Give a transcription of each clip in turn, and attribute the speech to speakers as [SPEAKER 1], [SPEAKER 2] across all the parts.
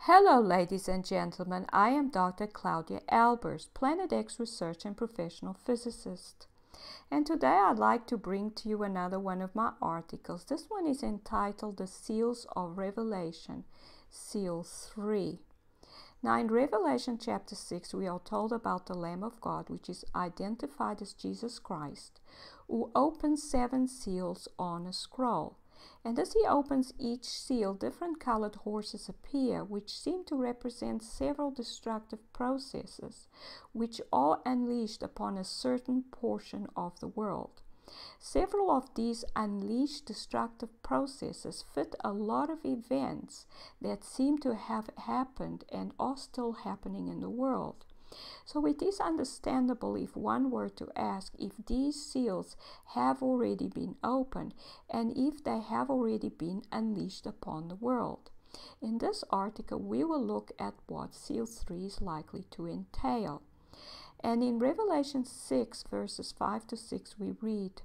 [SPEAKER 1] Hello, ladies and gentlemen. I am Dr. Claudia Albers, Planet X research and professional physicist. And today I'd like to bring to you another one of my articles. This one is entitled The Seals of Revelation, Seal 3. Now in Revelation chapter 6, we are told about the Lamb of God, which is identified as Jesus Christ, who opens 7 seals on a scroll. And as he opens each seal, different colored horses appear, which seem to represent several destructive processes, which are unleashed upon a certain portion of the world. Several of these unleashed destructive processes fit a lot of events that seem to have happened and are still happening in the world. So it is understandable if one were to ask if these seals have already been opened and if they have already been unleashed upon the world. In this article, we will look at what Seal 3 is likely to entail. And in Revelation 6, verses 5 to 6, we read,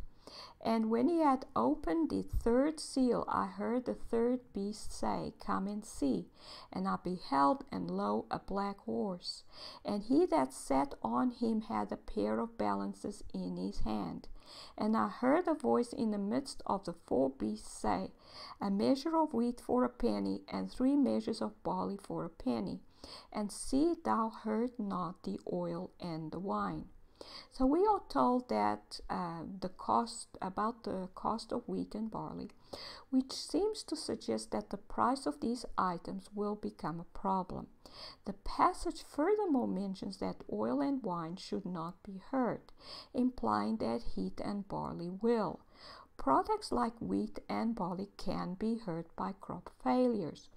[SPEAKER 1] "And when he had opened the 3rd seal, I heard the 3rd beast say, 'Come and see.' And I beheld, and lo, a black horse. And he that sat on him had a pair of balances in his hand. And I heard a voice in the midst of the 4 beasts say, 'A measure of wheat for a penny, and 3 measures of barley for a penny. And see thou hurt not the oil and the wine.'" So we are told that about the cost of wheat and barley, which seems to suggest that the price of these items will become a problem. The passage furthermore mentions that oil and wine should not be hurt, implying that wheat and barley will. Products like wheat and barley can be hurt by crop failures.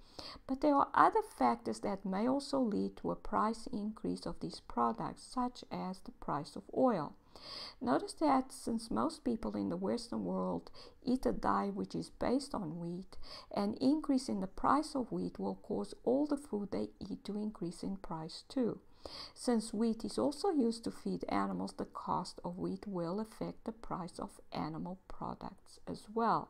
[SPEAKER 1] But there are other factors that may also lead to a price increase of these products, such as the price of oil. Notice that since most people in the Western world eat a diet which is based on wheat, an increase in the price of wheat will cause all the food they eat to increase in price too. Since wheat is also used to feed animals, the cost of wheat will affect the price of animal products as well.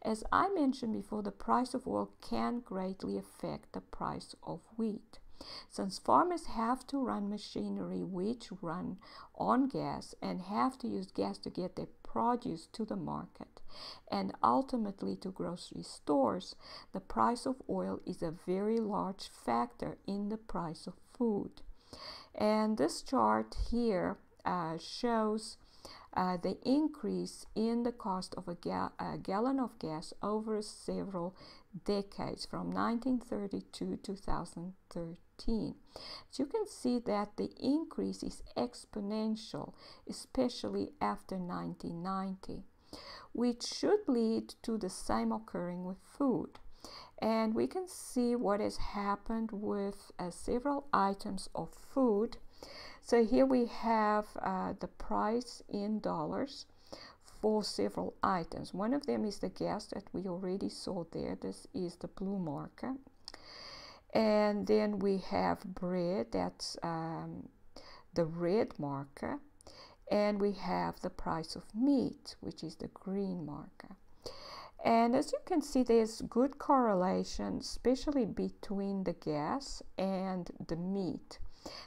[SPEAKER 1] As I mentioned before, the price of oil can greatly affect the price of wheat. Since farmers have to run machinery which run on gas and have to use gas to get their produce to the market and ultimately to grocery stores, the price of oil is a very large factor in the price of food. And this chart here shows the increase in the cost of a gallon of gas over several decades from 1932 to 2013. As you can see that the increase is exponential, especially after 1990, which should lead to the same occurring with food. And we can see what has happened with several items of food. So here we have the price in dollars for several items. One of them is the gas that we already saw there. This is the blue marker. And then we have bread, that's the red marker. And we have the price of meat, which is the green marker. And as you can see, there's good correlation, especially between the gas and the meat.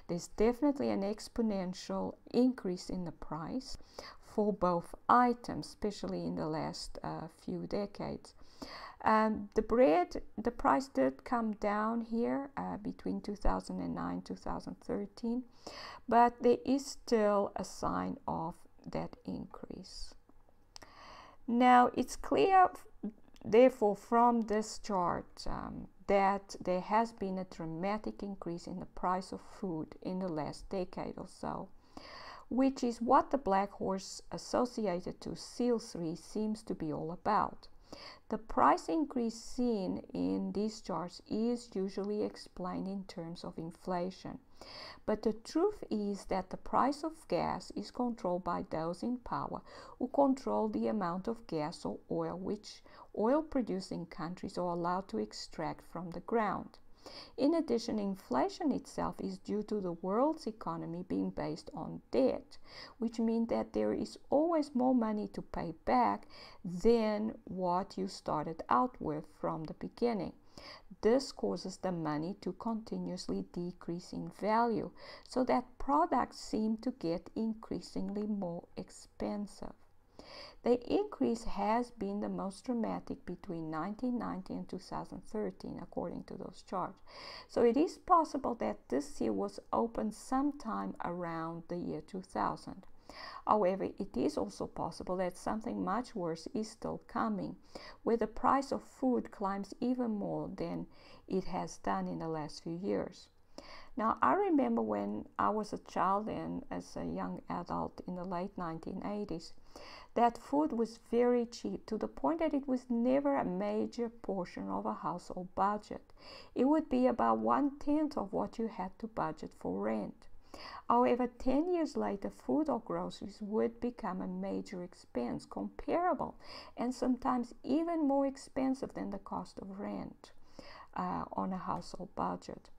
[SPEAKER 1] There's definitely an exponential increase in the price for both items, especially in the last few decades. The bread, the price did come down here between 2009 and 2013, but there is still a sign of that increase. Now, it's clear, therefore, from this chart that there has been a dramatic increase in the price of food in the last decade or so, which is what the black horse associated to Seal 3 seems to be all about. The price increase seen in these charts is usually explained in terms of inflation. But the truth is that the price of gas is controlled by those in power who control the amount of gas or oil which oil-producing countries are allowed to extract from the ground. In addition, inflation itself is due to the world's economy being based on debt, which means that there is always more money to pay back than what you started out with from the beginning. This causes the money to continuously decrease in value, so that products seem to get increasingly more expensive. The increase has been the most dramatic between 1990 and 2013, according to those charts. So it is possible that this seal was opened sometime around the year 2000. However, it is also possible that something much worse is still coming, where the price of food climbs even more than it has done in the last few years. Now, I remember when I was a child and as a young adult in the late 1980s, that food was very cheap, to the point that it was never a major portion of a household budget. It would be about 1/10 of what you had to budget for rent. However, 10 years later, food or groceries would become a major expense, comparable and sometimes even more expensive than the cost of rent on a household budget.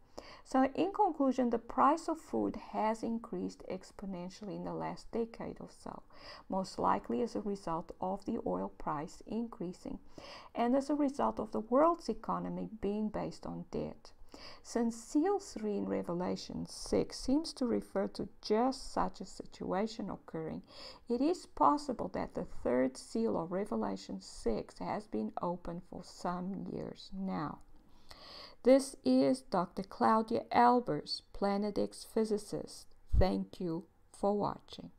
[SPEAKER 1] So in conclusion, the price of food has increased exponentially in the last decade or so, most likely as a result of the oil price increasing and as a result of the world's economy being based on debt. Since Seal 3 in Revelation 6 seems to refer to just such a situation occurring, it is possible that the third seal of Revelation 6 has been open for some years now. This is Dr. Claudia Albers, Planet X physicist. Thank you for watching.